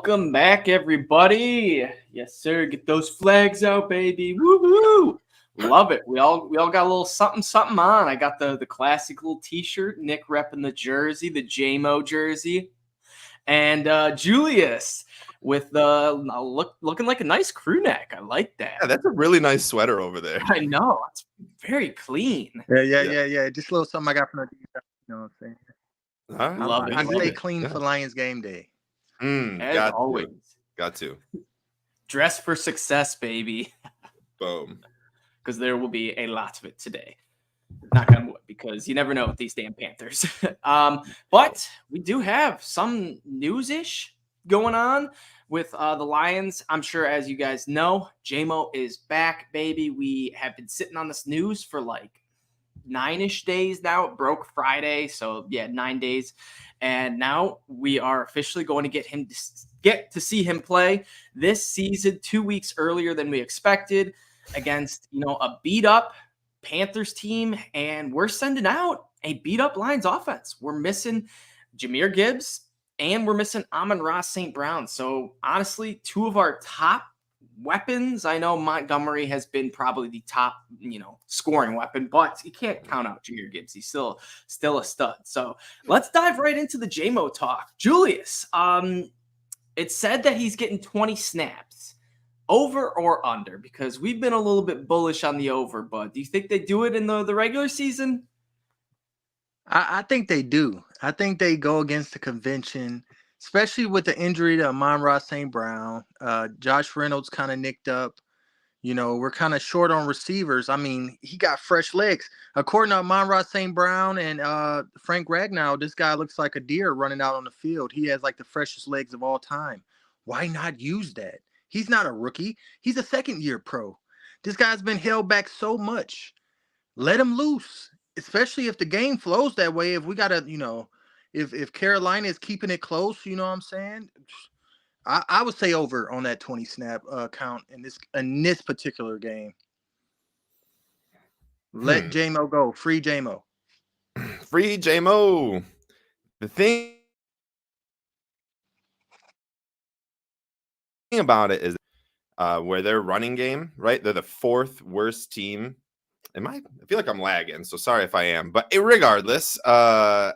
Welcome back, everybody. Yes, sir. Get those flags out, baby. Woohoo! Love it. We all got a little something on. I got the classic little T-shirt. Nick repping the jersey, the JMO jersey, and Julius with looking like a nice crew neck. I like that. Yeah, that's a really nice sweater over there. I know. It's very clean. Yeah. Just a little something I got from the defense. You know what I'm saying? Right. I stay clean for Lions game day. As always. Got to. Dress for success, baby. Boom. Because there will be a lot of it today. Knock on wood, because you never know with these damn Panthers. But we do have some news-ish going on with the Lions. I'm sure, as you guys know, JMO is back, baby. We have been sitting on this news for like 9-ish days now. It broke Friday, so yeah, 9 days. And now we are officially going to get to see him play this season 2 weeks earlier than we expected against, a beat up Panthers team. And we're sending out a beat up Lions offense. We're missing Jahmyr Gibbs and we're missing Amon-Ra St. Brown. So honestly, two of our top weapons. I know Montgomery has been probably the top, scoring weapon, but you can't count out Jahmyr Gibbs. He's still a stud. So let's dive right into the JMO talk. Julius, it said that he's getting 20 snaps. Over or under? Because we've been a little bit bullish on the over, but do you think they do it in the regular season? I think they do. I think they go against the convention, especially with the injury to Amon-Ra St. Brown. Josh Reynolds kind of nicked up. We're kind of short on receivers. I mean, he got fresh legs. According to Amon-Ra St. Brown and Frank Ragnow, this guy looks like a deer running out on the field. He has like the freshest legs of all time. Why not use that? He's not a rookie. He's a second-year pro. This guy's been held back so much. Let him loose, especially if the game flows that way. If we got to, if Carolina is keeping it close, you know what I'm saying? I would say over on that 20 snap count in this particular game. Let JMO go. Free JMO. Free JMO. The thing about it is where their running game, right? They're the fourth worst team. I feel like I'm lagging, so sorry if I am. But regardless, they're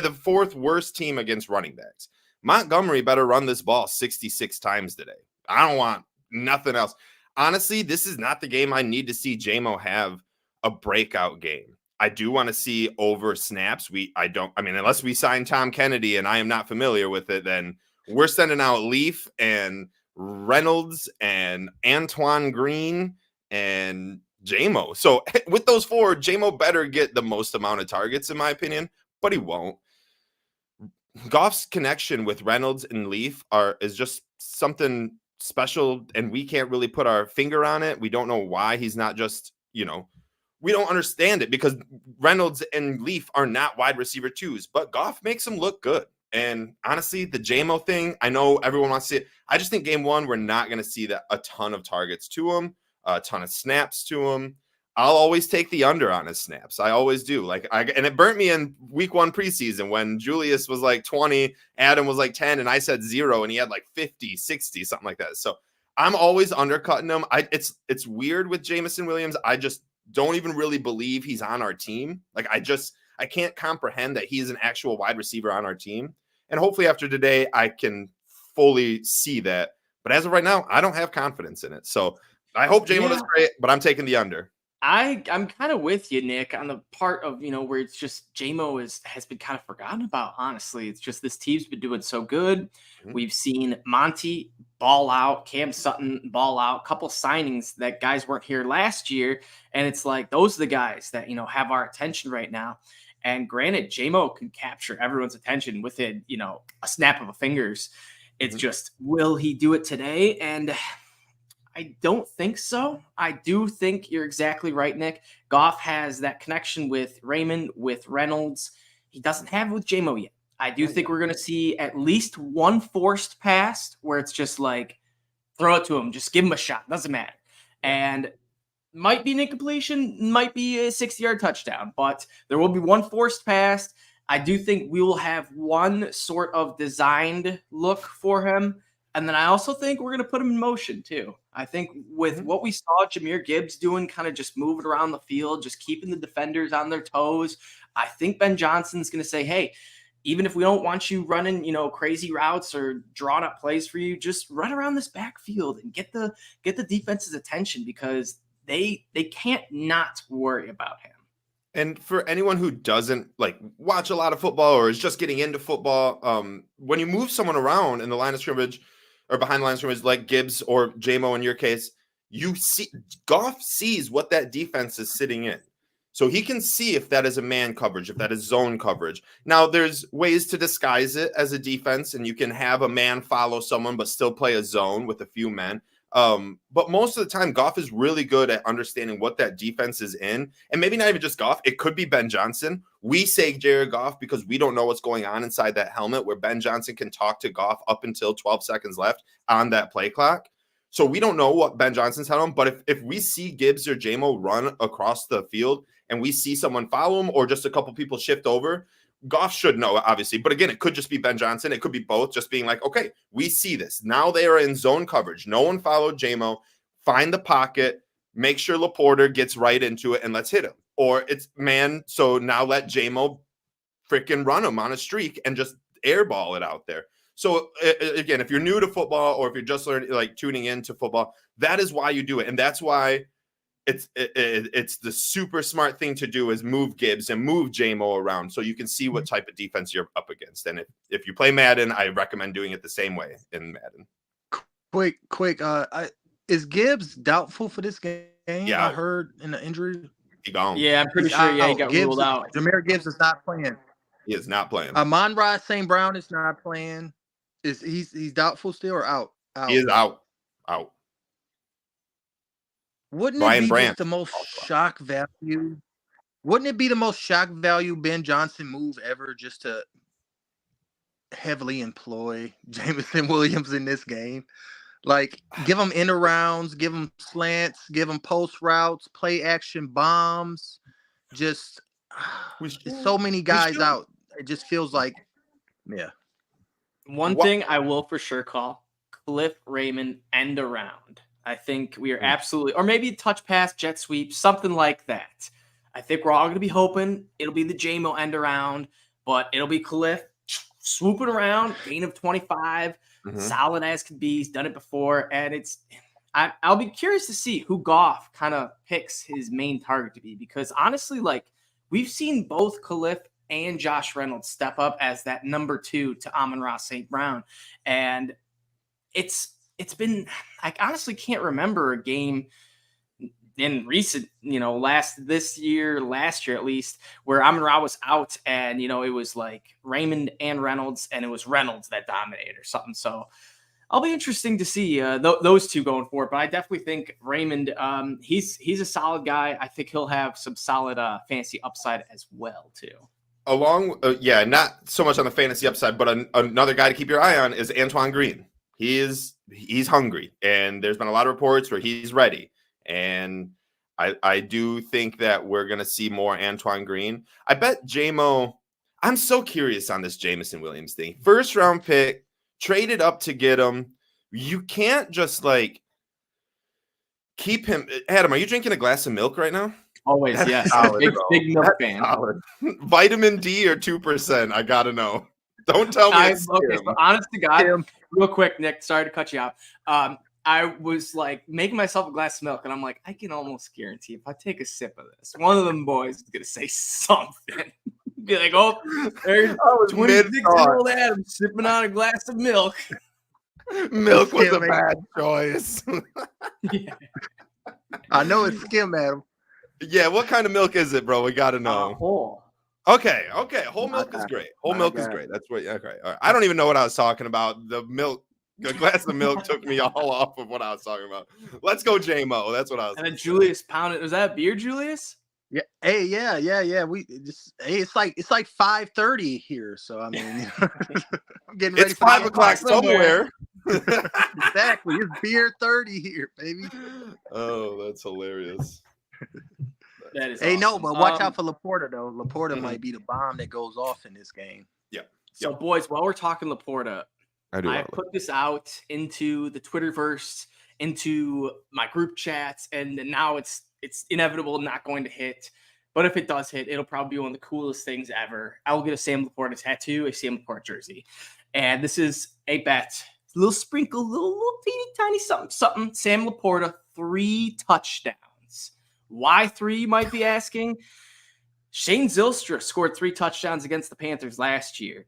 the fourth worst team against running backs. Montgomery better run this ball 66 times today. I don't want nothing else. Honestly, this is not the game I need to see JMO have a breakout game. I do want to see over snaps. Unless we sign Tom Kennedy and I am not familiar with it, then we're sending out Leaf and Reynolds and Antoine Green and JMO. So with those four, JMO better get the most amount of targets, in my opinion, but he won't. Goff's connection with Reynolds and Leaf is just something special, and we can't really put our finger on it. We don't know why he's not just, we don't understand it, because Reynolds and Leaf are not wide receiver twos, but Goff makes them look good. And honestly, the JMO thing, I know everyone wants to see it. I just think game one, we're not going to see a ton of targets to him, a ton of snaps to him. I'll always take the under on his snaps. I always do. And it burnt me in week one preseason when Julius was like 20, Adam was like 10, and I said 0, and he had like 50, 60, something like that. So I'm always undercutting him. It's weird with Jameson Williams. I just don't even really believe he's on our team. I can't comprehend that he is an actual wide receiver on our team. And hopefully after today, I can fully see that. But as of right now, I don't have confidence in it. So I hope JMO does great, but I'm taking the under. I'm kind of with you, Nick, on the part of, where it's just JMO has been kind of forgotten about, honestly. It's just this team's been doing so good. Mm-hmm. We've seen Monty ball out, Cam Sutton ball out, a couple signings that guys weren't here last year. And it's like, those are the guys that, have our attention right now. And granted, JMO can capture everyone's attention within, a snap of a fingers. It's just, will he do it today? And I don't think so. I do think you're exactly right, Nick. Goff has that connection with Raymond, with Reynolds. He doesn't have it with JMO yet. I do think we're going to see at least one forced pass where it's just like, throw it to him. Just give him a shot. Doesn't matter. And might be an incompletion, might be a 60-yard touchdown, but there will be one forced pass. I do think we will have one sort of designed look for him And then I also think we're going to put him in motion too. I think with what we saw Jahmyr Gibbs doing, kind of just moving around the field, just keeping the defenders on their toes, I think Ben Johnson's going to say, hey, even if we don't want you running, crazy routes or drawing up plays for you, just run around this backfield and get the defense's attention, because they can't not worry about him. And for anyone who doesn't watch a lot of football or is just getting into football, when you move someone around in the line of scrimmage or behind the line of scrimmage, like Gibbs or JMO in your case, Goff sees what that defense is sitting in. So he can see if that is a man coverage, if that is zone coverage. Now, there's ways to disguise it as a defense, and you can have a man follow someone but still play a zone with a few men. But most of the time, Goff is really good at understanding what that defense is in. And maybe not even just Goff. It could be Ben Johnson. We say Jared Goff because we don't know what's going on inside that helmet, where Ben Johnson can talk to Goff up until 12 seconds left on that play clock. So we don't know what Ben Johnson's telling him. But if we see Gibbs or JMO run across the field and we see someone follow him or just a couple people shift over, Goff should know, obviously. But again, it could just be Ben Johnson. It could be both, just being like, okay, we see this. Now they are in zone coverage. No one followed JMO. Find the pocket. Make sure Laporta gets right into it, and let's hit him. Or it's man, so now let JMO freaking run him on a streak and just airball it out there. So again, if you're new to football or if you're just learning, tuning into football, that is why you do it. And that's why it's the super smart thing to do is move Gibbs and move JMO around so you can see what type of defense you're up against. And if you play Madden, I recommend doing it the same way in Madden. Quick. Is Gibbs doubtful for this game? Yeah. I heard in the injury. He gone. Yeah, I'm pretty sure. Yeah, he got ruled out. Jahmyr Gibbs is not playing. He is not playing. Amon-Ra St. Brown is not playing. He's doubtful still or out? He is out. Wouldn't it be just the most shock value? Wouldn't it be the most shock value Ben Johnson move ever, just to heavily employ Jameson Williams in this game? Give him in rounds, give him slants, give him post routes, play action bombs. Just so many guys out. It just feels like, yeah. One thing I will for sure call Cliff Raymond end around. I think we are absolutely, or maybe touch pass, jet sweep, something like that. I think we're all going to be hoping it'll be the JMO end around, but it'll be Cliff swooping around, gain of 25, solid as could be. He's done it before, and I'll be curious to see who Goff kind of picks his main target to be, because honestly, we've seen both Cliff and Josh Reynolds step up as that number 2 to Amon-Ra St. Brown. And it's been, I honestly can't remember a game in recent, last year at least, where Amon-Ra was out and, it was Raymond and Reynolds, and it was Reynolds that dominated or something. So I'll be interesting to see those two going forward. But I definitely think Raymond, he's a solid guy. I think he'll have some solid fantasy upside as well, too. Not so much on the fantasy upside, but another guy to keep your eye on is Antoine Green. He's hungry, and there's been a lot of reports where he's ready. And I do think that we're going to see more Antoine Green. I bet JMO, I'm so curious on this Jameson Williams thing. First round pick, traded up to get him. You can't just keep him. Adam, are you drinking a glass of milk right now? Always, yes. Big milk fan. Vitamin D or 2%? I gotta know. Don't tell me. So honest to God, real quick, Nick. Sorry to cut you off. I was making myself a glass of milk, and I'm like, I can almost guarantee if I take a sip of this, one of them boys is gonna say something. Be like, oh, there's 26-year-old Adam sipping on a glass of milk. Milk was a bad choice. Yeah. I know it's skim, Adam. Yeah, what kind of milk is it, bro? We got to know. Whole. Okay. Whole milk is great. Whole milk is great. That's what. Okay. All right. I don't even know what I was talking about. The milk, a glass of milk took me all off of what I was talking about. Let's go, JMO. That's what I was. And then Julius pounded. Was that a beer, Julius? Yeah. Hey. Yeah. It's like 5:30 here. So I mean, I'm getting ready. It's 5 o'clock somewhere. Exactly. It's beer 30 here, baby. Oh, that's hilarious. That is awesome. No, but watch out for Laporta, though. Laporta might be the bomb that goes off in this game. Yeah. So, boys, while we're talking Laporta, I do. I put this out into the Twitterverse, into my group chats, and now it's inevitable not going to hit. But if it does hit, it'll probably be one of the coolest things ever. I will get a Sam Laporta tattoo, a Sam Laporta jersey. And this is a bet. A little sprinkle, little teeny tiny something. Sam Laporta, 3 touchdowns. Why 3, you might be asking? Shane Zylstra scored 3 touchdowns against the Panthers last year.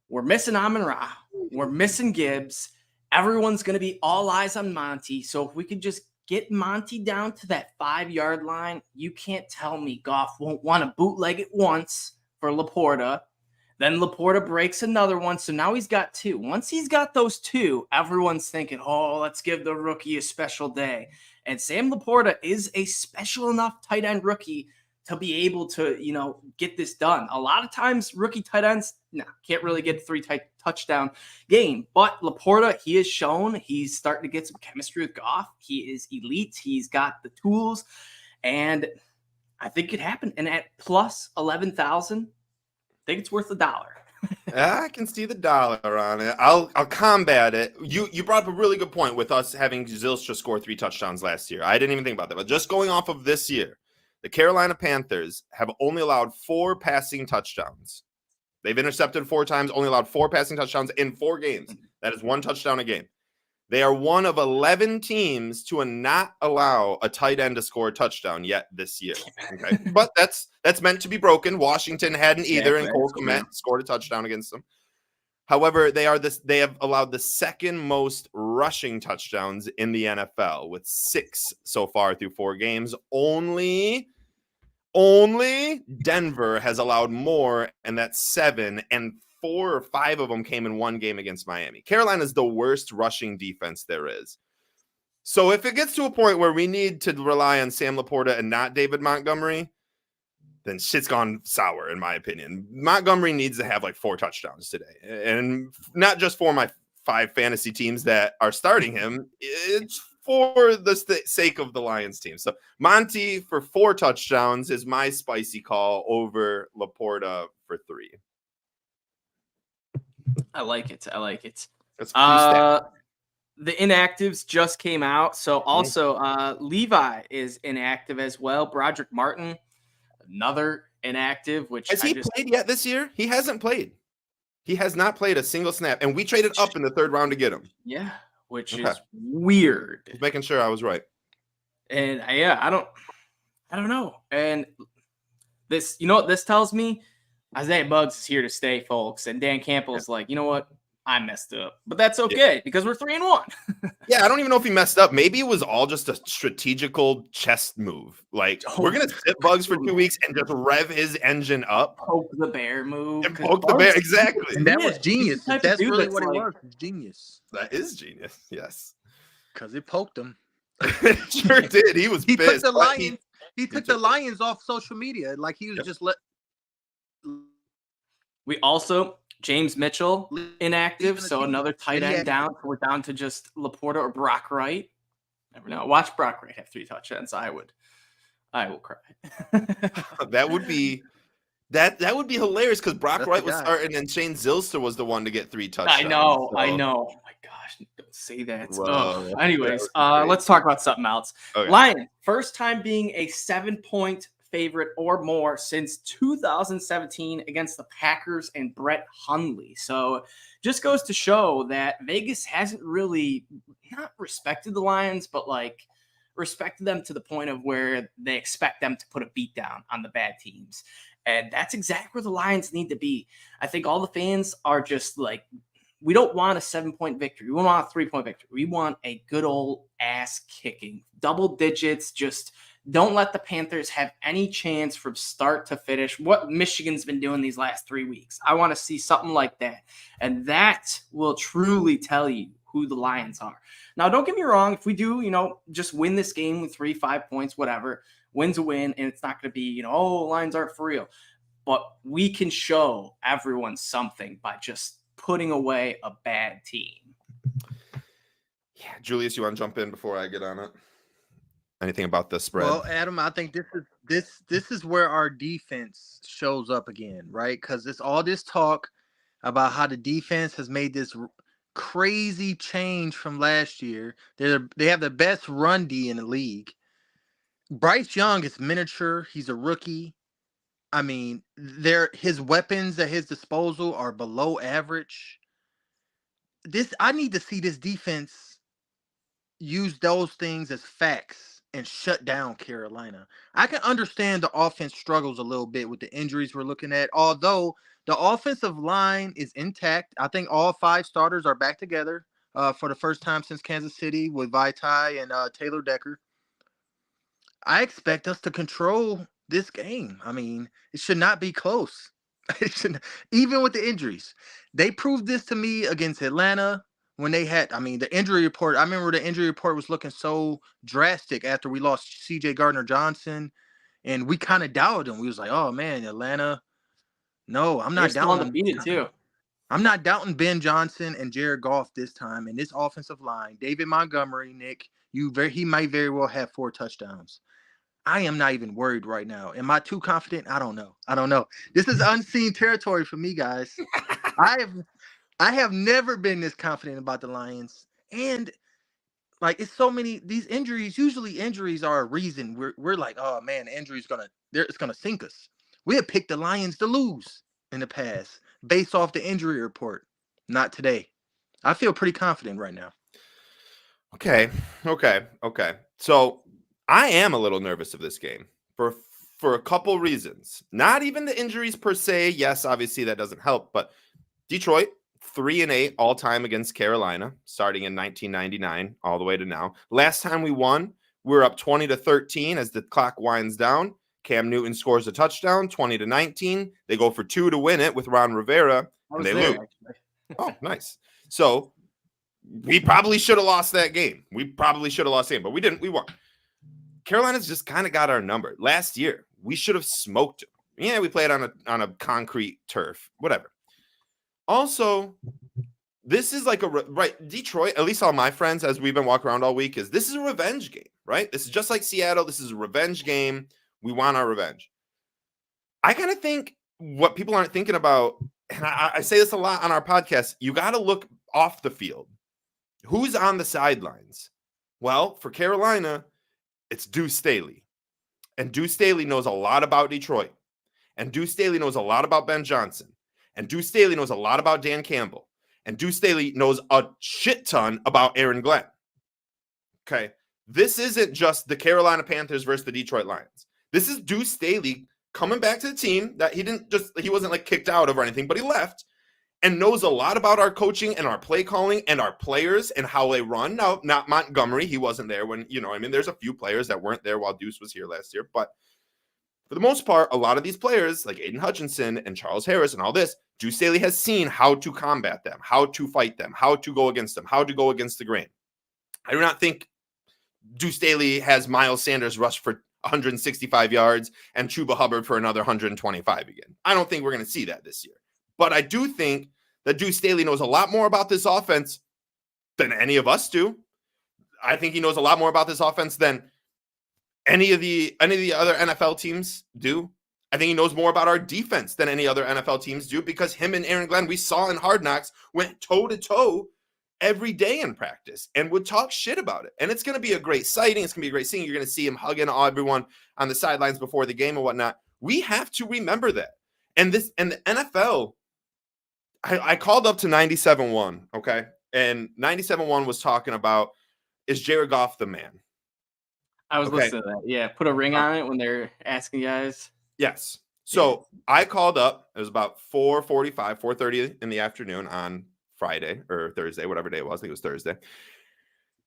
We're missing Amon-Ra. We're missing Gibbs. Everyone's going to be all eyes on Monty. So if we could just get Monty down to that 5-yard line, you can't tell me Goff won't want to bootleg it once for Laporta. Then Laporta breaks another one. So now he's got 2. Once he's got those 2, everyone's thinking, oh, let's give the rookie a special day. And Sam Laporta is a special enough tight end rookie to be able to, get this done. A lot of times rookie tight ends, can't really get 3 touchdown game. But Laporta, he has shown he's starting to get some chemistry with Goff. He is elite. He's got the tools. And I think it happened. And at plus 11,000, I think it's worth $1. I can see the dollar on it. I'll combat it. You brought up a really good point with us having Zylstra score 3 touchdowns last year. I didn't even think about that. But just going off of this year, the Carolina Panthers have only allowed 4 passing touchdowns. They've intercepted 4 times, only allowed 4 passing touchdowns in 4 games. That is 1 touchdown a game. They are one of 11 teams to not allow a tight end to score a touchdown yet this year. Okay, but that's meant to be broken. Washington hadn't either, and Cole Kmet scored a touchdown against them. However, they have allowed the 2nd most rushing touchdowns in the NFL with 6 so far through 4 games. Only Denver has allowed more, and that's 7, and 4 or 5 of them came in 1 game against Miami. Carolina is the worst rushing defense there is. So if it gets to a point where we need to rely on Sam Laporta and not David Montgomery, then shit's gone sour, in my opinion. Montgomery needs to have like 4 touchdowns today. And not just for my 5 fantasy teams that are starting him. It's for the sake of the Lions team. So Monty for 4 touchdowns is my spicy call over Laporta for 3. I like it. That's the inactives just came out. So also Levi is inactive as well. Broderick Martin, another inactive, which has he played yet this year? He hasn't played. He has not played a single snap, and we traded up in the 3rd round to get him. Yeah, which is weird. Just making sure I was right. And I don't know. And this, you know what this tells me? Isaiah Buggs is here to stay, folks. And Dan Campbell's like, you know what? I messed up, but that's okay because we're 3-1. Yeah, I don't even know if he messed up. Maybe it was all just a strategical chest move. Like, we're gonna sit Bugs for 2 weeks and just rev his engine up. Poke the bear move. And poke the bear, exactly. And that was genius. That's really what it was. Genius. That is genius. Yes, because it poked him. It sure did. He was pissed. Took the Lions. He took the Lions off social media. Like he was just let. We also. James Mitchell inactive, so another tight end down. We're down to just Laporta or Brock Wright. Never know. Watch Brock Wright have 3 touchdowns. I will cry. That would be hilarious because Brock Wright was starting and Shane Zylstra was the one to get 3 touchdowns. I know. Oh my gosh, don't say that. Anyways, let's talk about something else. Okay. Lions, first time being a 7-point favorite or more since 2017 against the Packers and Brett Hundley. So just goes to show that Vegas hasn't really not respected the Lions, but like respected them to the point of where they expect them to put a beat down on the bad teams. And that's exactly where the Lions need to be. I think all the fans are just like, we don't want a 7-point victory. We don't want a 3-point victory. We want a good old ass kicking, double digits. Just don't let the Panthers have any chance from start to finish. What Michigan's been doing these last 3 weeks. I want to see something like that. And that will truly tell you who the Lions are. Now, don't get me wrong. If we do, just win this game with 3-5 points, whatever, win's a win. And it's not going to be, Lions aren't for real. But we can show everyone something by just putting away a bad team. Yeah, Julius, you want to jump in before I get on it? Anything about the spread? Well, Adam, I think this is where our defense shows up again, right? Because it's all this talk about how the defense has made this crazy change from last year. They have the best run D in the league. Bryce Young is miniature. He's a rookie. I mean, his weapons at his disposal are below average. I need to see this defense use those things as facts and shut down Carolina. I can understand the offense struggles a little bit with the injuries we're looking at, although the offensive line is intact. I think all 5 starters are back together for the first time since Kansas City with Vaitai and Taylor Decker. I expect us to control this game. I mean, it should not be close. Even with the injuries. They proved this to me against Atlanta when they had, the injury report. I remember the injury report was looking so drastic after we lost CJ Gardner-Johnson, and we kind of doubted them. We was like, oh, man, Atlanta. No, I'm They're not still doubting undefeated too. I'm not doubting Ben Johnson and Jared Goff this time. And this offensive line, David Montgomery, Nick, he might very well have 4 touchdowns. I am not even worried right now. Am I too confident? I don't know. This is unseen territory for me, guys. I have never been this confident about the Lions. And it's so many these injuries. Usually injuries are a reason we're like, oh man, the injury's it's gonna sink us. We have picked the Lions to lose in the past based off the injury report. Not today. I feel pretty confident right now. Okay. So I am a little nervous of this game for a couple reasons. Not even the injuries per se. Yes, obviously that doesn't help, but Detroit 3-8 all time against Carolina, starting in 1999 all the way to now. Last time we won, we were up 20-13 as the clock winds down. Cam Newton scores a touchdown, 20-19. They go for 2 to win it with Ron Rivera, and they lose. Oh, nice. So we probably should have lost that game. But we didn't. We won. Carolina's just kind of got our number. Last year, we should have smoked them. Yeah, we played on a concrete turf, whatever. Also, this is like Detroit, at least all my friends, as we've been walking around all week, this is a revenge game, right? This is just like Seattle. This is a revenge game. We want our revenge. I kind of think what people aren't thinking about, and I say this a lot on our podcast, you got to look off the field. Who's on the sidelines? Well, for Carolina, it's Deuce Staley. And Deuce Staley knows a lot about Detroit. And Deuce Staley knows a lot about Ben Johnson. And Deuce Staley knows a lot about Dan Campbell. And Deuce Staley knows a shit ton about Aaron Glenn. Okay. This isn't just the Carolina Panthers versus the Detroit Lions. This is Deuce Staley coming back to the team that he wasn't like kicked out of or anything, but he left and knows a lot about our coaching and our play calling and our players and how they run. Now, not Montgomery. He wasn't there when, there's a few players that weren't there while Deuce was here last year. But for the most part, a lot of these players like Aiden Hutchinson and Charles Harris and all this, Deuce Staley has seen how to combat them, how to fight them, how to go against them, how to go against the grain. I do not think Deuce Staley has Miles Sanders rush for 165 yards and Chuba Hubbard for another 125 again. I don't think we're going to see that this year. But I do think that Deuce Staley knows a lot more about this offense than any of us do. I think he knows a lot more about this offense than any of the other NFL teams do. I think he knows more about our defense than any other NFL teams do because him and Aaron Glenn, we saw in Hard Knocks, went toe-to-toe every day in practice and would talk shit about it. And it's going to be a great sighting. It's going to be a great scene. You're going to see him hugging everyone on the sidelines before the game and whatnot. We have to remember that. And the NFL, I called up to 97.1, okay? And 97.1 was talking about, is Jared Goff the man? I was listening to that. Yeah, put a ring on it when they're asking guys. Yes. So I called up. It was about 4:45, 4:30 in the afternoon on Friday or Thursday, whatever day it was. I think it was Thursday.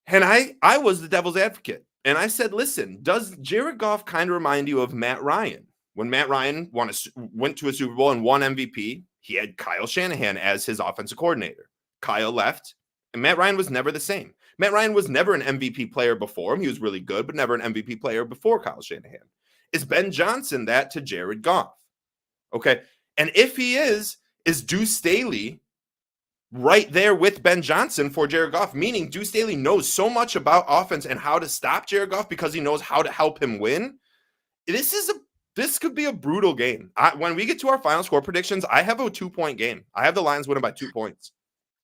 And I was the devil's advocate. And I said, listen, does Jared Goff kind of remind you of Matt Ryan? When Matt Ryan went to a Super Bowl and won MVP, he had Kyle Shanahan as his offensive coordinator. Kyle left, and Matt Ryan was never the same. Matt Ryan was never an MVP player before him. He was really good, but never an MVP player before Kyle Shanahan. Is Ben Johnson that to Jared Goff? Okay. And if he is Deuce Staley right there with Ben Johnson for Jared Goff, meaning Deuce Staley knows so much about offense and how to stop Jared Goff because he knows how to help him win? This could be a brutal game. When we get to our final score predictions, I have a 2-point game. I have the Lions winning by 2 points.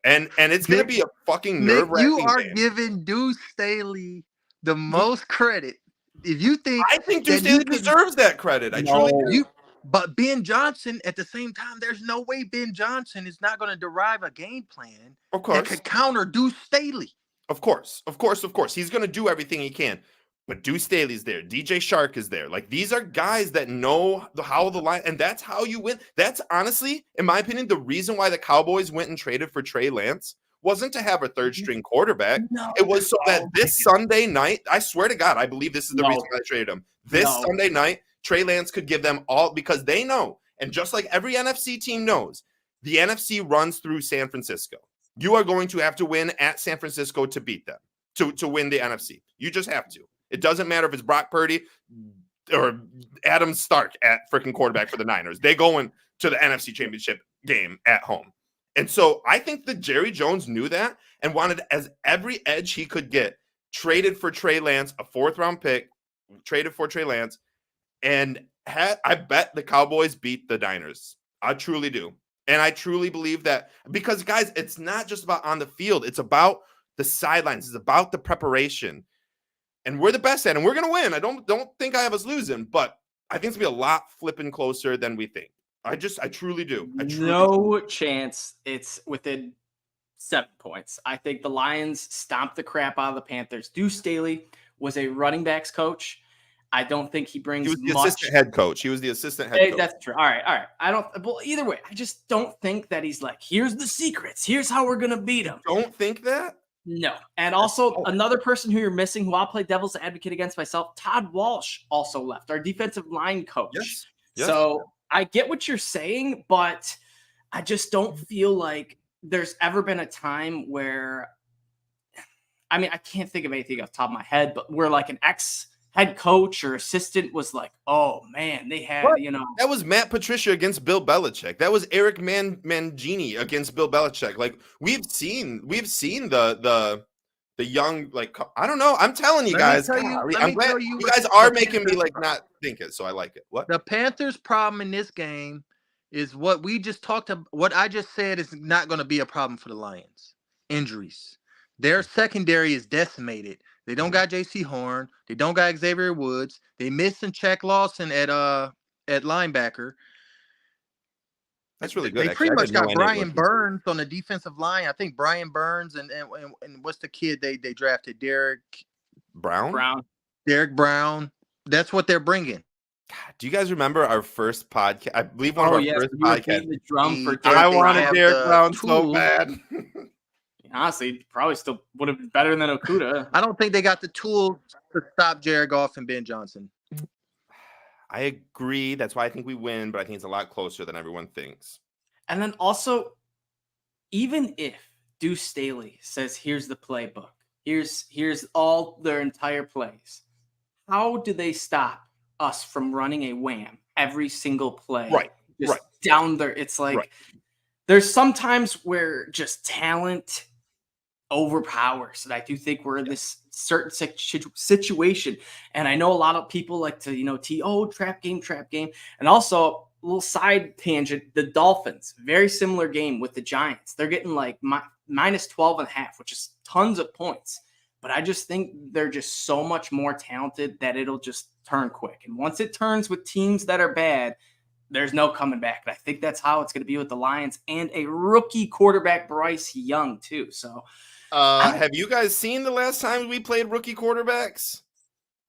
And it's going to be a fucking Nick, nerve-wracking you are game. giving Deuce Staley the most credit. If you think I think Deuce that Staley deserves that credit. I truly do. But Ben Johnson, at the same time, there's no way Ben Johnson is not going to derive a game plan Of that course. could counter Deuce Staley. Of course. He's going to do everything he can. But Deuce Staley's there. DJ Shark is there. Like, these are guys that know how the line, and that's how you win. That's honestly, in my opinion, the reason why the Cowboys went and traded for Trey Lance wasn't to have a third string quarterback. No. It was so that this Sunday night, I swear to God, I believe this is the reason why I traded him. This Sunday night, Trey Lance could give them all, because they know, and just like every NFC team knows, the NFC runs through San Francisco. You are going to have to win at San Francisco to beat them, to win the NFC. You just have to. It doesn't matter if it's Brock Purdy or Adam Stark at freaking quarterback for the Niners. They go into the NFC Championship game at home. And so I think that Jerry Jones knew that and wanted as every edge he could get, traded for Trey Lance, a 4th-round pick, traded for Trey Lance, and I bet the Cowboys beat the Niners. I truly do. And I truly believe that, because, guys, it's not just about on the field. It's about the sidelines. It's about the preparation. And we're the best at it, and we're going to win. I don't think I have us losing, but I think it's going to be a lot flipping closer than we think. I truly do. No chance it's within 7 points. I think the Lions stomped the crap out of the Panthers. Deuce Staley was a running backs coach. I don't think he brings much. He was the much. assistant head coach. He was the assistant head coach. That's true. All right. Well, either way, I just don't think that he's like, here's the secrets. Here's how we're going to beat him. Don't think that? No. And also another person who you're missing, who I'll play devil's advocate against myself, Todd Walsh also left, our defensive line coach. Yes. So I get what you're saying, but I just don't feel like there's ever been a time where, I mean, I can't think of anything off the top of my head, but where like an ex-head coach or assistant was like, oh man, they had, That was Matt Patricia against Bill Belichick. That was Eric Mangini against Bill Belichick. Like, we've seen the young, like, I don't know. I'm telling you guys. I'm glad you guys are making me like not think it, so I like it. What? The Panthers' problem in this game is what we just talked about. What I just said is not going to be a problem for the Lions. Injuries. Their secondary is decimated. They don't got J.C. Horn. They don't got Xavier Woods. They missing Shaq Lawson at linebacker. That's really good. They pretty much got Brian Burns on the defensive line. I think Brian Burns and what's the kid they drafted? Derek Brown. Derek Brown. That's what they're bringing. Do you guys remember our first podcast? I believe one of our first podcasts. The drum for I wanted Derek Brown so bad. Honestly, probably still would have been better than Okuda. I don't think they got the tools to stop Jared Goff and Ben Johnson. I agree. That's why I think we win, but I think it's a lot closer than everyone thinks. And then also, even if Deuce Staley says, here's the playbook, here's all their entire plays, how do they stop us from running a wham every single play? Right. Down there. It's like there's sometimes where just talent overpowers. And I do think we're in this certain situation. And I know a lot of people like to, trap game. And also, a little side tangent, the Dolphins, very similar game with the Giants. They're getting like minus 12.5, which is tons of points. But I just think they're just so much more talented that it'll just turn quick. And once it turns with teams that are bad, there's no coming back. And I think that's how it's going to be with the Lions and a rookie quarterback, Bryce Young, too. So, have you guys seen the last time we played rookie quarterbacks?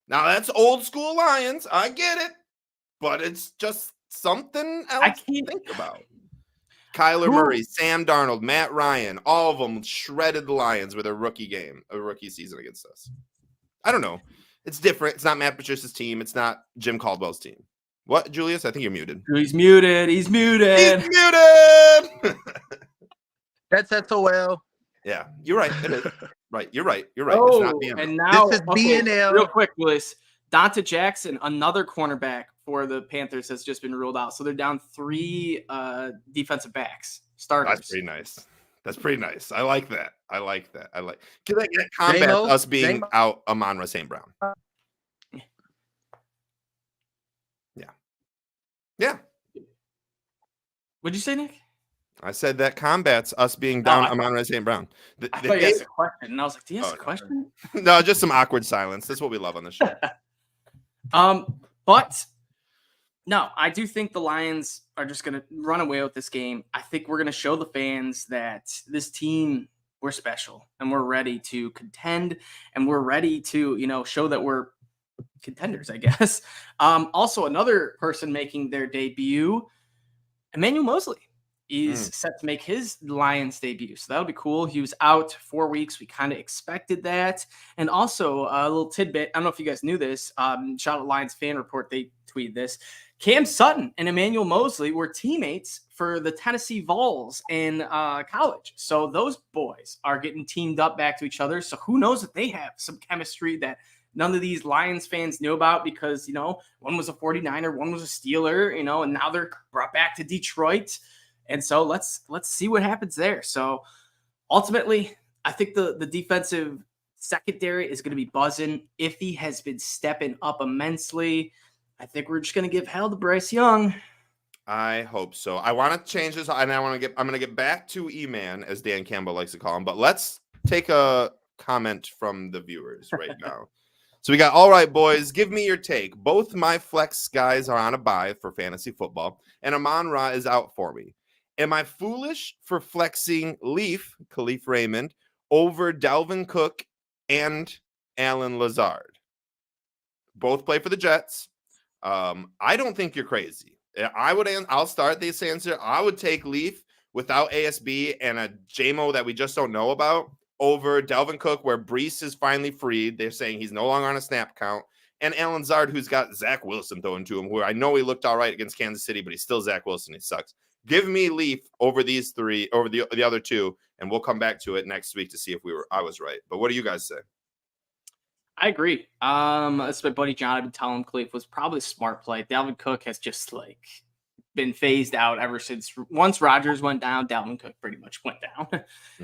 Now, that's old school Lions. I get it. But it's just something else to think about. Kyler Murray, Sam Darnold, Matt Ryan, all of them shredded the Lions with a rookie season against us. I don't know. It's different. It's not Matt Patricia's team. It's not Jim Caldwell's team. What, Julius? I think you're muted. He's muted. That's SOL. Yeah, you're right. It is. Right. You're right. Oh, it's not BNL. And now, this is BNL. Real quick, Willis. Donta Jackson, another cornerback for the Panthers, has just been ruled out. So they're down 3 defensive backs. Starters. That's pretty nice. I like that. Because that combats us being out Amon-Ra St. Brown. Yeah. What'd you say, Nick? I said that combats us being Oh, down I Amon-Ra St. Brown. thought you asked a question, and I was like, "Do you ask a question?" No, just some awkward silence. That's what we love on the show. But no, I do think the Lions are just going to run away with this game. I think we're going to show the fans that this team, we're special and we're ready to contend and we're ready to, show that we're contenders, I guess. Also, another person making their debut, Emmanuel Mosley, is set to make his Lions debut. So that'll be cool. He was out 4 weeks. We kind of expected that. And also a little tidbit. I don't know if you guys knew this. Shout out Lions Fan Report. They tweeted this. Cam Sutton and Emmanuel Mosley were teammates for the Tennessee Vols in college. So those boys are getting teamed up back to each other. So who knows if they have some chemistry that none of these Lions fans knew about because, one was a 49er, one was a Steeler, and now they're brought back to Detroit. And so let's see what happens there. So ultimately, I think the defensive secondary is going to be buzzing. Iffy has been stepping up immensely. I think we're just going to give hell to Bryce Young. I hope so. I want to change this, and I'm going to get back to E-Man, as Dan Campbell likes to call him. But let's take a comment from the viewers right now. So we got, all right, boys, give me your take. Both my flex guys are on a bye for fantasy football, and Amon-Ra is out for me. Am I foolish for flexing Khalif Raymond, over Dalvin Cook and Alan Lazard? Both play for the Jets. I don't think you're crazy. I'll start this answer. I would take Leaf without ASB and a JMO that we just don't know about over Dalvin Cook, where Breece is finally freed. They're saying he's no longer on a snap count. And Alan Lazard, who's got Zach Wilson throwing to him, who I know he looked all right against Kansas City, but he's still Zach Wilson. He sucks. Give me Leaf over these three, over the other two, and we'll come back to it next week to see if I was right. But what do you guys say? I agree. That's my buddy John. I've been telling him Cleve was probably a smart play. Dalvin Cook has just been phased out ever since once Rodgers went down. Dalvin Cook pretty much went down,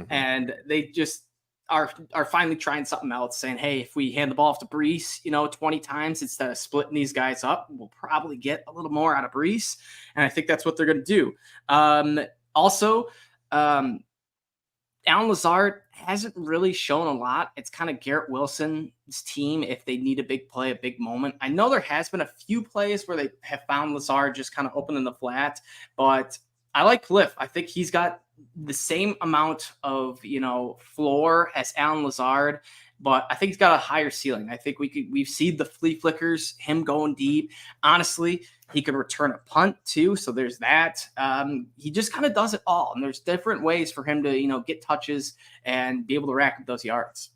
and they just are finally trying something else, saying, "Hey, if we hand the ball off to Breece, 20 times instead of splitting these guys up, we'll probably get a little more out of Breece." And I think that's what they're going to do. Also, Alan Lazard hasn't really shown a lot. It's kind of Garrett Wilson's team if they need a big play, a big moment. I know there has been a few plays where they have found Lazard just kind of open in the flat, but I like Cliff. I think he's got the same amount of, floor as Alan Lazard, but I think he's got a higher ceiling. I think we've seen the flea flickers, him going deep. Honestly, he could return a punt too. So there's that. He just kind of does it all. And there's different ways for him to, get touches and be able to rack up those yards.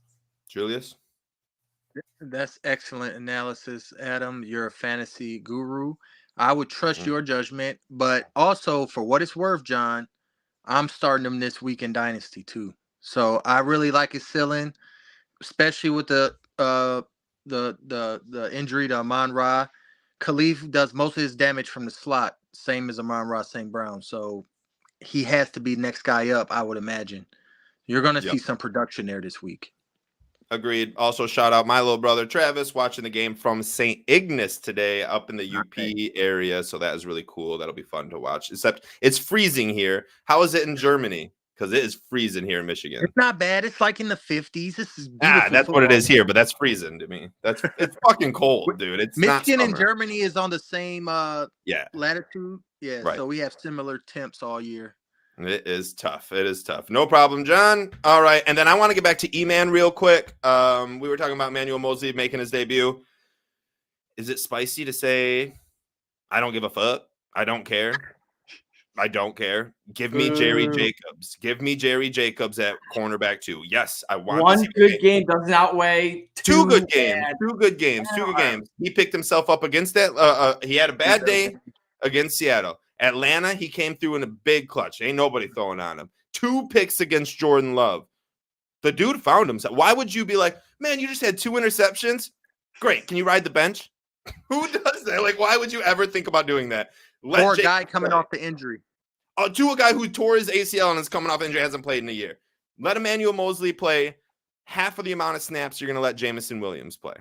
Julius? That's excellent analysis, Adam. You're a fantasy guru. I would trust your judgment, but also for what it's worth, John, I'm starting him this week in Dynasty too. So I really like his ceiling, especially with the injury to Amon-Ra. Khalif does most of his damage from the slot, same as Amon-Ra St. Brown. So he has to be next guy up, I would imagine. You're going to see some production there this week. Agreed. Also, shout out my little brother Travis watching the game from St. Ignace today up in the UP area. So that is really cool. That'll be fun to watch. Except it's freezing here. How is it in Germany? Because it is freezing here in Michigan. It's not bad. It's like in the 50s. This is beautiful. That's what it is here, but that's freezing to me. It's fucking cold, dude. It's Michigan not and Germany is on the same latitude. Yeah, right. So we have similar temps all year. It is tough. It is tough. No problem, John. All right. And then I want to get back to E-Man real quick. We were talking about Emmanuel Mosley making his debut. Is it spicy to say, I don't give a fuck? I don't care. I don't care. Give me Jerry Jacobs. Give me Jerry Jacobs at cornerback too. Yes, I want one good game doesn't outweigh two good games. Two good games. He picked himself up against that. He had a bad day against Seattle. Atlanta, he came through in a big clutch. Ain't nobody throwing on him. 2 picks against Jordan Love. The dude found himself. Why would you be like, man, you just had 2 interceptions? Great. Can you ride the bench? Who does that? Like, why would you ever think about doing that? Or a guy coming off the injury. To a guy who tore his ACL and is coming off injury, hasn't played in a year. Let Emmanuel Mosley play half of the amount of snaps you're going to let Jamison Williams play.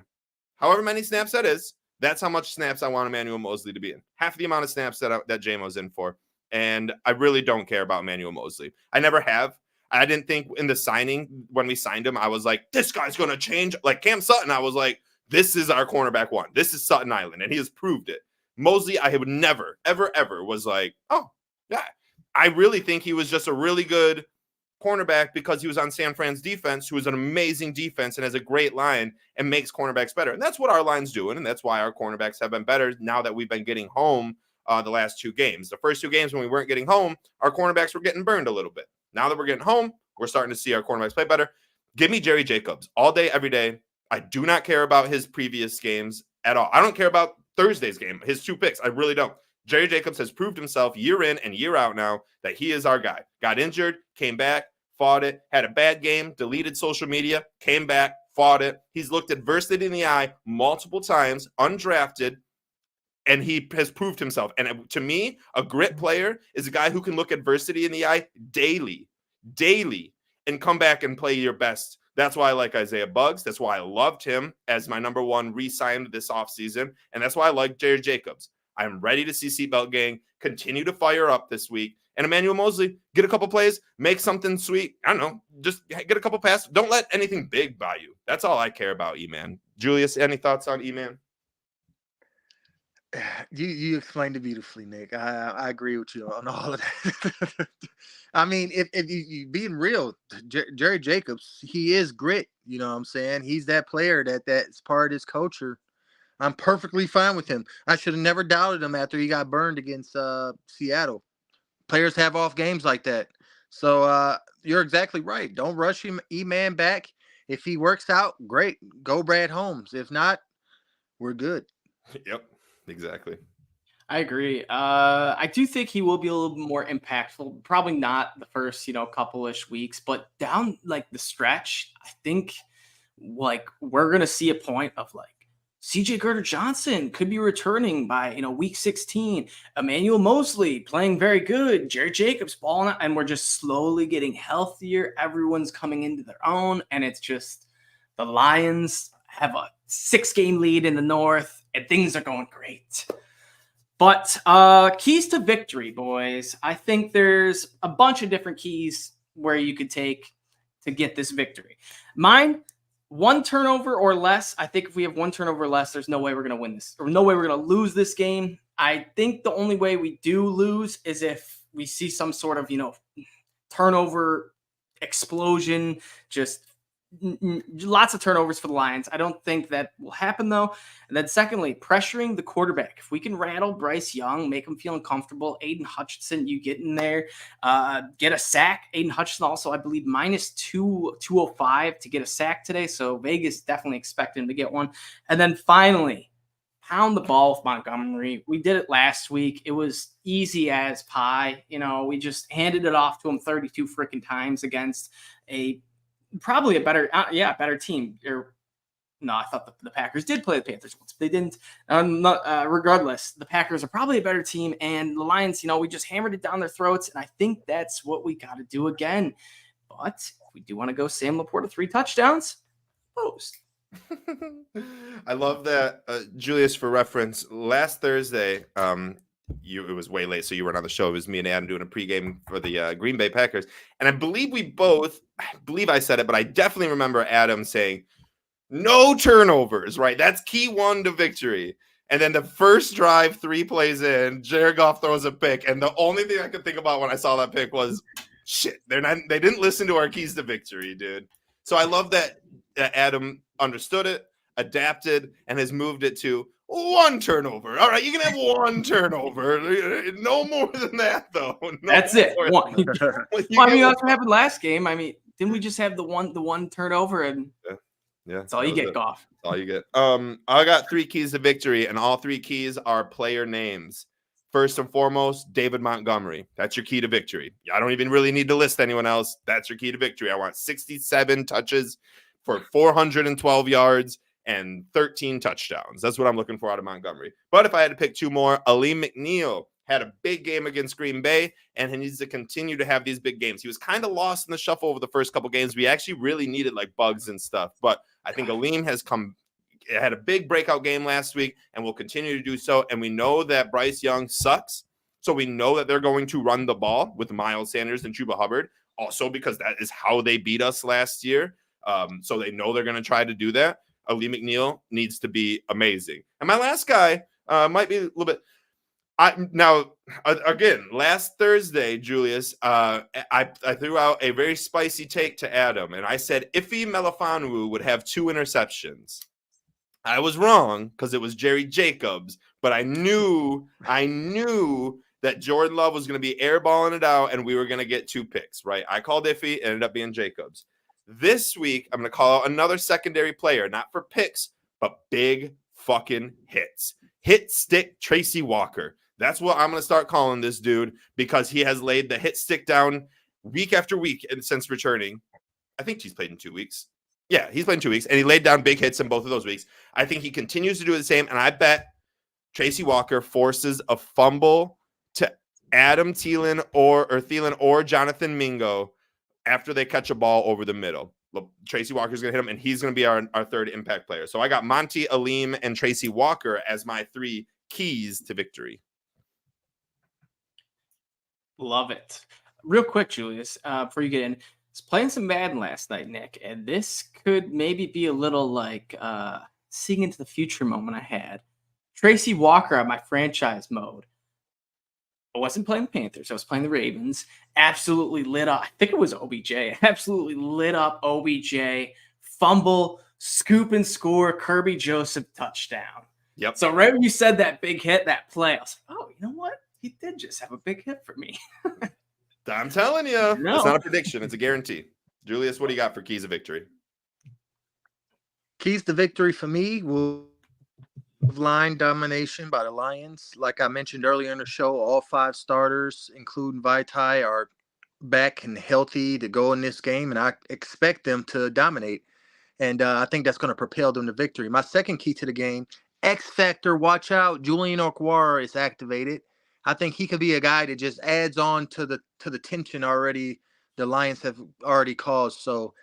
However many snaps that is, that's how much snaps I want Emmanuel Mosley to be in. Half the amount of snaps that JMO's in for. And I really don't care about Emmanuel Mosley. I never have. I didn't think in the signing, when we signed him, I was like, this guy's going to change. Like Cam Sutton, I was like, this is our cornerback one. This is Sutton Island. And he has proved it. Mosley, I would never, ever, ever was like, oh, yeah. I really think he was just a really good cornerback because he was on San Fran's defense, who is an amazing defense and has a great line and makes cornerbacks better. And that's what our line's doing. And that's why our cornerbacks have been better now that we've been getting home the last 2 games. The first 2 games when we weren't getting home, our cornerbacks were getting burned a little bit. Now that we're getting home, we're starting to see our cornerbacks play better. Give me Jerry Jacobs all day, every day. I do not care about his previous games at all. I don't care about Thursday's game, his 2 picks. I really don't. Jerry Jacobs has proved himself year in and year out now that he is our guy. Got injured, came back, fought it, had a bad game, deleted social media, came back, fought it. He's looked adversity in the eye multiple times, undrafted, and he has proved himself. And to me, a grit player is a guy who can look adversity in the eye daily, and come back and play your best. That's why I like Isaiah Buggs. That's why I loved him as my number 1 re-signed this offseason. And that's why I like Jared Jacobs. I'm ready to see Seatbelt Gang continue to fire up this week. And Emmanuel Mosley, get a couple plays, make something sweet. I don't know, just get a couple passes. Don't let anything big by you. That's all I care about, E-Man. Julius, any thoughts on E-Man? You explained it beautifully, Nick. I agree with you on all of that. I mean, if you being real, Jerry Jacobs, he is grit. You know what I'm saying? He's that player that's part of his culture. I'm perfectly fine with him. I should have never doubted him after he got burned against Seattle. Players have off games like that. So you're exactly right. Don't rush him, E-Man back. If he works out, great. Go Brad Holmes. If not, we're good. Yep. Exactly. I agree. I do think he will be a little bit more impactful. Probably not the first, couple-ish weeks, but down like the stretch, I think like we're gonna see a point of like CJ Gardner-Johnson could be returning by week 16. Emmanuel Mosley playing very good. Jerry Jacobs balling out, and we're just slowly getting healthier. Everyone's coming into their own, and it's just the Lions have a 6-game lead in the North. And things are going great. But keys to victory, boys. I think there's a bunch of different keys where you could take to get this victory. Mine, 1 turnover or less. I think if we have 1 turnover or less, there's no way we're going to win this. Or no way we're going to lose this game. I think the only way we do lose is if we see some sort of, turnover explosion, just lots of turnovers for the Lions. I don't think that will happen, though. And then secondly, pressuring the quarterback. If we can rattle Bryce Young, make him feel uncomfortable, Aiden Hutchinson, you get in there, get a sack. Aiden Hutchinson also, I believe, -205 to get a sack today. So Vegas definitely expected him to get one. And then finally, pound the ball with Montgomery. We did it last week. It was easy as pie. We just handed it off to him 32 freaking times against probably a better team. No, I thought the Packers did play the Panthers once. They didn't. Regardless, the Packers are probably a better team, and the Lions, we just hammered it down their throats, and I think that's what we got to do again. But if we do want to go Sam Laporta 3 touchdowns, post. I love that, Julius. For reference, last Thursday, it was way late, so you weren't on the show. It was me and Adam doing a pregame for the Green Bay Packers, and I believe I said it, but I definitely remember Adam saying no turnovers. Right, that's key 1 to victory. And then the first drive, 3 plays in, Jared Goff throws a pick, and the only thing I could think about when I saw that pick was, shit, they didn't listen to our keys to victory, dude. So I love that Adam understood it, adapted, and has moved it to 1 turnover. All right, you can have 1 turnover. No more than that, though. That's it. 1. Well, that's what happened last game. Didn't we just have the one turnover and yeah, that's all you get, Goff. That's all you get. I got 3 keys to victory, and all 3 keys are player names. First and foremost, David Montgomery. That's your key to victory. I don't even really need to list anyone else. That's your key to victory. I want 67 touches for 412 yards and 13 touchdowns. That's what I'm looking for out of Montgomery. But if I had to pick 2 more, Aleem McNeil had a big game against Green Bay, and he needs to continue to have these big games. He was kind of lost in the shuffle over the first couple games. We actually really needed like Bugs and stuff, but I think Aleem had a big breakout game last week and will continue to do so. And we know that Bryce Young sucks. So we know that they're going to run the ball with Miles Sanders and Chuba Hubbard. Also because that is how they beat us last year. So they know they're going to try to do that. Ali McNeil needs to be amazing. And my last guy might be a little bit. Again, last Thursday, Julius, I threw out a very spicy take to Adam, and I said Ife Melifonwu would have 2 interceptions. I was wrong because it was Jerry Jacobs, but I knew that Jordan Love was going to be airballing it out, and we were going to get 2 picks, right? I called Ife, it ended up being Jacobs. This week, I'm going to call out another secondary player, not for picks, but big fucking hits. Hit stick Tracy Walker. That's what I'm going to start calling this dude because he has laid the hit stick down week after week since returning. I think he's played in 2 weeks. Yeah, he's played in 2 weeks, and he laid down big hits in both of those weeks. I think he continues to do the same, and I bet Tracy Walker forces a fumble to Adam Thielen or Jonathan Mingo after they catch a ball over the middle. Look, Tracy Walker's going to hit him, and he's going to be our third impact player. So I got Monty, Aleem, and Tracy Walker as my 3 keys to victory. Love it. Real quick, Julius, before you get in, I was playing some Madden last night, Nick, and this could maybe be a little like seeing into the future moment I had. Tracy Walker on my franchise mode. I wasn't playing the Panthers. I was playing the Ravens. Absolutely lit up. I think it was OBJ. Absolutely lit up OBJ. Fumble, scoop and score, Kirby Joseph touchdown. Yep. So right when you said that big hit, that play, I was like, oh, you know what? He did just have a big hit for me. I'm telling you. No. It's not a prediction. It's a guarantee. Julius, what do you got for keys of victory? Keys to victory for me will line domination by the Lions. Like I mentioned earlier in the show, all 5 starters, including Vaitai, are back and healthy to go in this game, and I expect them to dominate. And I think that's going to propel them to victory. My second key to the game, X Factor, watch out. Julian Okwara is activated. I think he could be a guy that just adds on to the tension already the Lions have already caused. So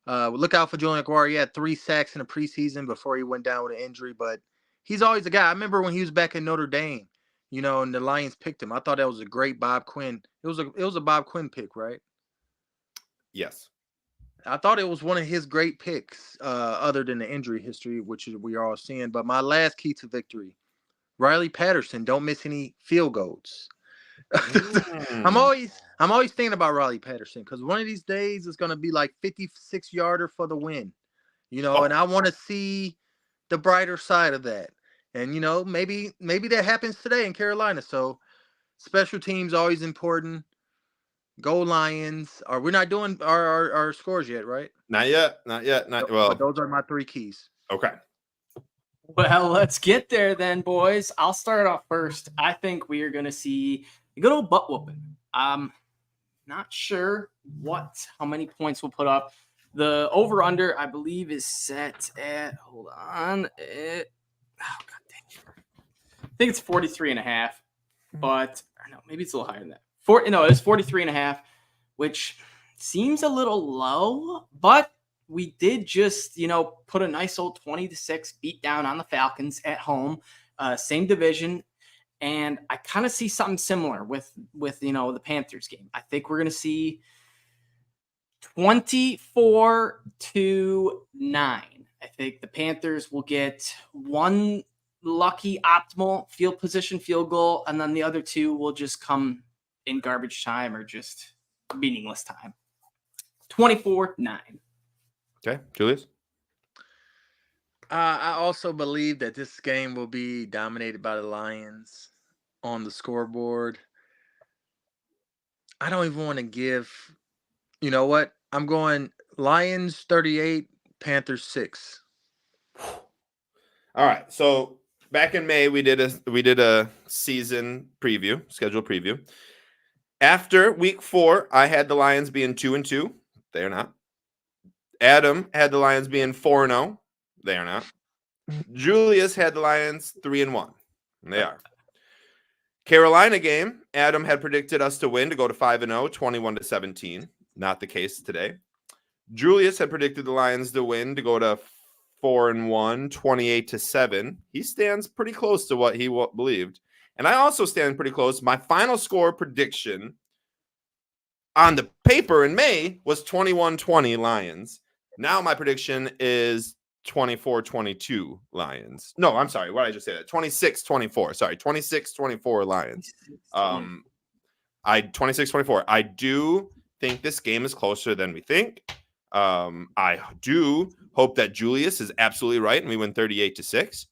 look out for Julian Okwara. He had 3 sacks in the preseason before he went down with an injury, but he's always a guy. I remember when he was back in Notre Dame, and the Lions picked him. I thought that was a great Bob Quinn. It was a Bob Quinn pick, right? Yes. I thought it was one of his great picks, other than the injury history, which we are all seeing. But my last key to victory, Riley Patterson, don't miss any field goals. I'm always thinking about Riley Patterson because one of these days it's going to be like 56-yarder for the win, and I want to see the brighter side of that. And, maybe that happens today in Carolina. So special teams always important. Go Lions. We're not doing our scores yet, right? Not yet. But those are my 3 keys. Okay. Well, let's get there then, boys. I'll start off first. I think we are going to see a good old butt whooping. I'm not sure how many points we'll put up. The over-under, I believe, is set at, hold on. God dang it. I think it's 43.5, but no, maybe it's a little higher than that. It's 43.5, which seems a little low, but we did just, put a nice old 20-6 beat down on the Falcons at home, same division. And I kind of see something similar with the Panthers game. I think we're going to see 24-9. I think the Panthers will get 1 lucky optimal field position field goal, and then the other 2 will just come in garbage time or just meaningless time. 24-9. Okay, Julius? I also believe that this game will be dominated by the Lions on the scoreboard. I don't even want to give. You know what? I'm going Lions 38, Panthers 6. All right. So back in May, we did a season preview, schedule preview. After week 4, I had the Lions being 2-2. They are not. Adam had the Lions being 4-0. They are not. Julius had the Lions 3-1. They are. Carolina game, Adam had predicted us to win to go to 5-0, 21-17. Not the case today. Julius had predicted the Lions to win to go to 4-1, 28-7. He stands pretty close to what he believed. And I also stand pretty close. My final score prediction on the paper in May was 21-20 Lions. Now my prediction is 24-22 Lions. No, I'm sorry. What did I just say? That 26-24. Sorry, 26-24 Lions. 26-24. I do think this game is closer than we think. I do hope that Julius is absolutely right and we win 38-6.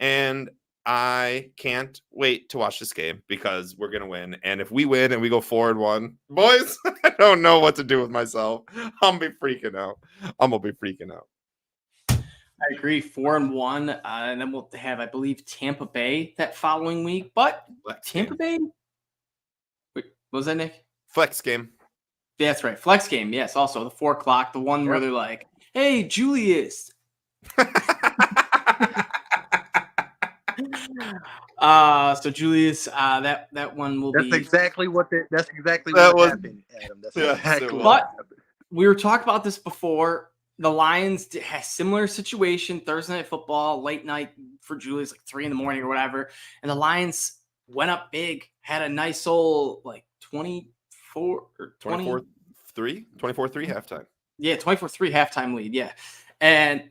And I can't wait to watch this game because we're going to win. And if we win and we go 4-1, boys, I don't know what to do with myself. I'm going to be freaking out. I agree. 4-1. And then we'll have, I believe, Tampa Bay that following week. But Tampa Bay? Wait, what was that, Nick? Flex game. Yeah, that's right. Flex game. Yes. Also, the 4 o'clock, the one where they're like, hey, Julius. So Julius, that one will be. That's exactly what happened, Adam. That's exactly what happened. We were talking about this before. The Lions had similar situation Thursday Night Football, late night for Julius, like 3 a.m. or whatever. And the Lions went up big, had a nice old like 24 or 20. 24-3 halftime. Yeah, 24-3 halftime lead. Yeah, and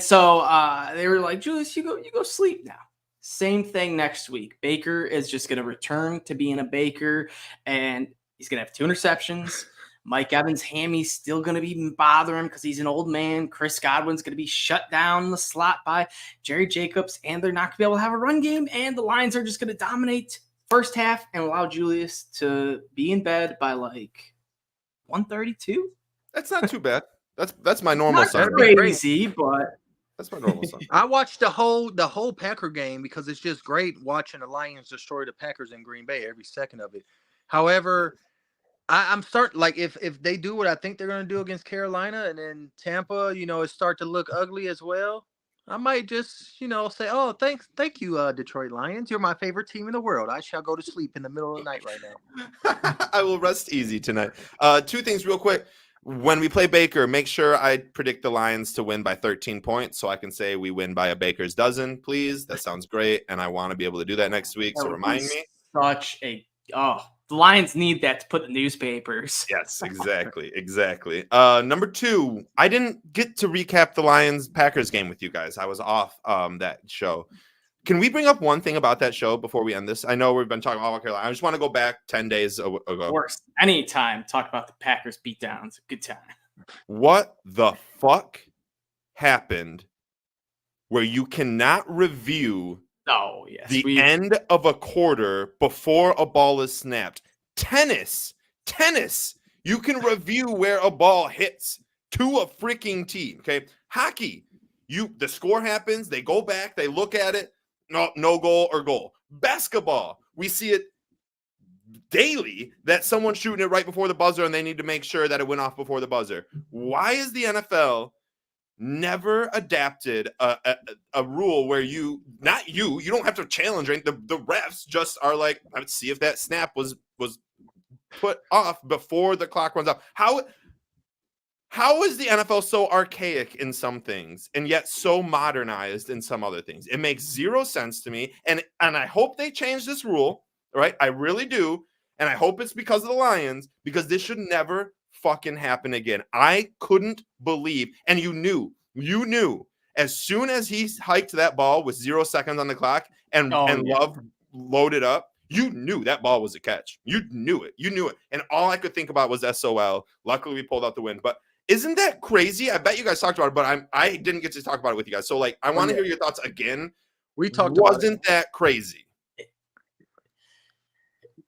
so they were like, Julius, you go sleep now. Same thing next week. Baker is just going to return to being a Baker, and he's going to have 2 interceptions. Mike Evans' hammy's still going to be bothering him because he's an old man. Chris Godwin's going to be shut down in the slot by Jerry Jacobs, and they're not going to be able to have a run game, and the Lions are just going to dominate first half and allow Julius to be in bed by like 1:32. That's not too bad. That's my normal Not crazy, but that's my normal Sunday. I watched the whole Packer game because it's just great watching the Lions destroy the Packers in Green Bay every second of it. However, I'm starting like if they do what I think they're going to do against Carolina and then Tampa, it start to look ugly as well. I might just, say, oh, thank you, Detroit Lions. You're my favorite team in the world. I shall go to sleep in the middle of the night right now. I will rest easy tonight. 2 things real quick. When we play Baker, make sure I predict the Lions to win by 13 points so I can say we win by a Baker's dozen, please. That sounds great, and I want to be able to do that next week, so remind me. The Lions need that to put in the newspapers. Yes, exactly. Number 2, I didn't get to recap the Lions-Packers game with you guys. I was off that show. Can we bring up one thing about that show before we end this? I know we've been talking about Carolina. I just want to go back 10 days ago. Works anytime. Talk about the Packers beatdowns. Good time. What the fuck happened where you cannot review the end of a quarter before a ball is snapped? Tennis. You can review where a ball hits to a freaking tee. Okay. Hockey. The score happens. They go back. They look at it. No goal or goal. Basketball, we see it daily that someone's shooting it right before the buzzer and they need to make sure that it went off before the buzzer. Why is the NFL never adapted a rule where you don't have to challenge it? The refs just are like, let's see if that snap was put off before the clock runs out. How is the NFL so archaic in some things and yet so modernized in some other things? It makes 0 sense to me. And I hope they change this rule, right? I really do. And I hope it's because of the Lions, because this should never fucking happen again. I couldn't believe, and you knew as soon as he hiked that ball with 0 seconds on the clock and Love loaded up, you knew that ball was a catch. You knew it. And all I could think about was SOL. Luckily, we pulled out the win. But isn't that crazy? I bet you guys talked about it, but I didn't get to talk about it with you guys. So, I want to hear your thoughts again. We talked about it. Wasn't that crazy?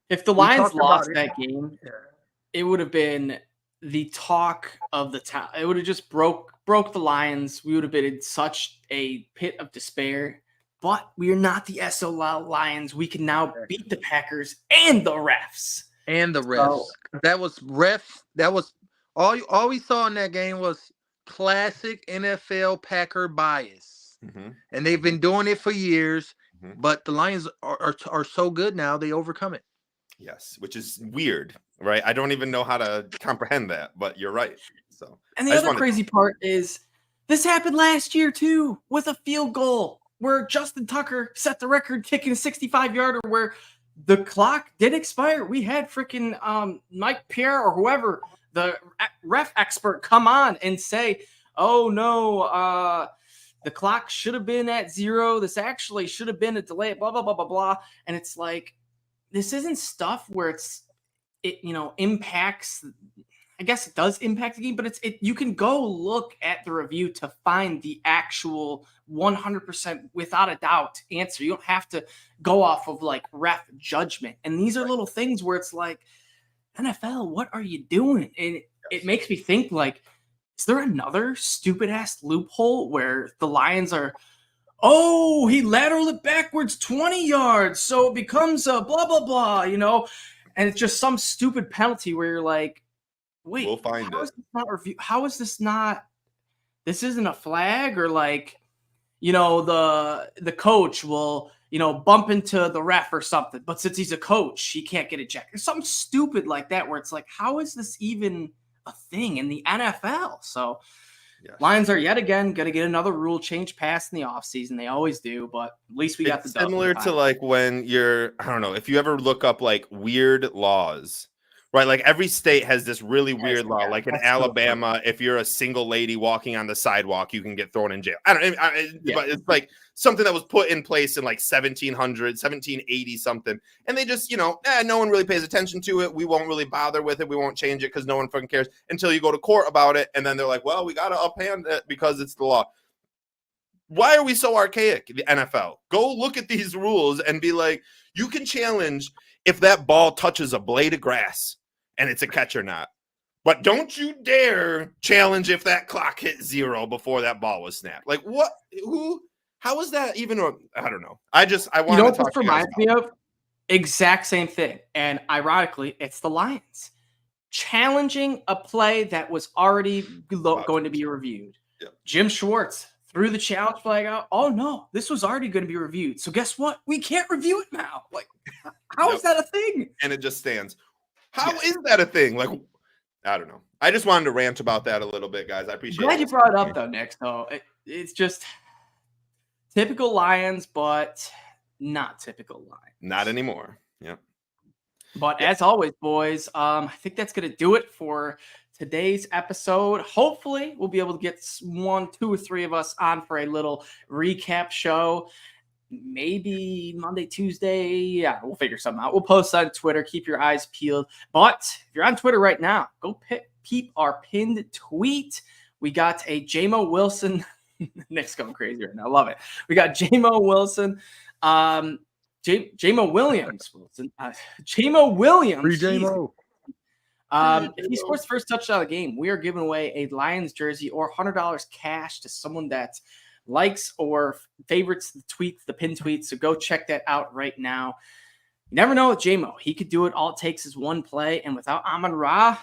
If the Lions lost that game, it would have been the talk of the town. It would have just broke the Lions. We would have been in such a pit of despair. But we are not the SOL Lions. We can now beat the Packers and the refs. So, that was all we saw in that game was classic NFL Packer bias. Mm-hmm. And they've been doing it for years. Mm-hmm. But the Lions are so good now, they overcome it. Yes, which is weird, right? I don't even know how to comprehend that, but you're right. So, and the other crazy part is this happened last year too with a field goal. where Justin Tucker set the record kicking a 65-yarder where the clock did expire. We had freaking Mike Pierre or whoever, the ref expert, come on and say, oh, no, the clock should have been at 0. This actually should have been a delay, blah, blah, blah, blah, blah. And it's like, this isn't stuff where it impacts. I guess it does impact the game, but you can go look at the review to find the actual 100% without a doubt answer. You don't have to go off of like ref judgment. And these are little things where it's like, NFL, what are you doing? And it makes me think, like, is there another stupid ass loophole where the Lions are, oh, he lateraled it backwards 20 yards, so it becomes a blah, blah, blah, and it's just some stupid penalty where you're like, wait, we'll find it. How is this not? This isn't a flag, or like, the coach will, bump into the ref or something. But since he's a coach, he can't get ejected. Something stupid like that, where it's like, how is this even a thing in the NFL? So Lions are yet again going to get another rule change passed in the offseason. They always do, but at least we got the similar to like when you're, I don't know, if you ever look up like weird laws. Right, like every state has this really weird law. Like in Alabama, if you're a single lady walking on the sidewalk, you can get thrown in jail. But it's like something that was put in place in like 1780 something. And they just, no one really pays attention to it. We won't really bother with it. We won't change it because no one fucking cares until you go to court about it. And then they're like, well, we got to uphand it because it's the law. Why are we so archaic, the NFL? Go look at these rules and be like, you can challenge if that ball touches a blade of grass and it's a catch or not. But don't you dare challenge if that clock hit 0 before that ball was snapped. Like, what? Who? How is that even? I don't know. I want to talk. This reminds me of exact same thing. And ironically, it's the Lions challenging a play that was already going to be reviewed. Yep. Jim Schwartz threw the challenge flag out. Oh, no, this was already going to be reviewed. So guess what? We can't review it now. Like, how is that a thing? And it just stands. How is that a thing? Like, I don't know. I just wanted to rant about that a little bit, guys. I appreciate it. Glad you brought it up, though, Nick. So it's just typical Lions, but not typical Lions. Not anymore. Yep. But as always, boys, I think that's going to do it for today's episode. Hopefully, we'll be able to get 1, 2, or 3 of us on for a little recap show. Maybe Monday, Tuesday. Yeah, we'll figure something out. We'll post on Twitter. Keep your eyes peeled. But if you're on Twitter right now, go peep our pinned tweet. We got a JMO Wilson. Nick's going crazy right now. I love it. We got JMO Wilson. JMO Williams. JMO Williams. Free JMO. If he scores the first touchdown of the game, we are giving away a Lions jersey or $100 cash to someone that likes or favorites the tweets, the pin tweets. So go check that out right now. You never know with JMO. He could do it. All it takes is one play. And without Amon-Ra,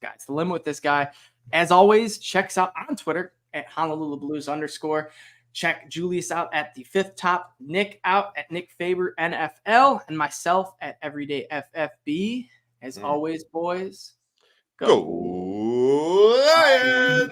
it's the limit with this guy. As always, check us out on Twitter at Honolulu Blues _ Check Julius out at the Fifth Top, Nick out at Nick Faber NFL, and myself at Everyday FFB. As always, boys, go Lions!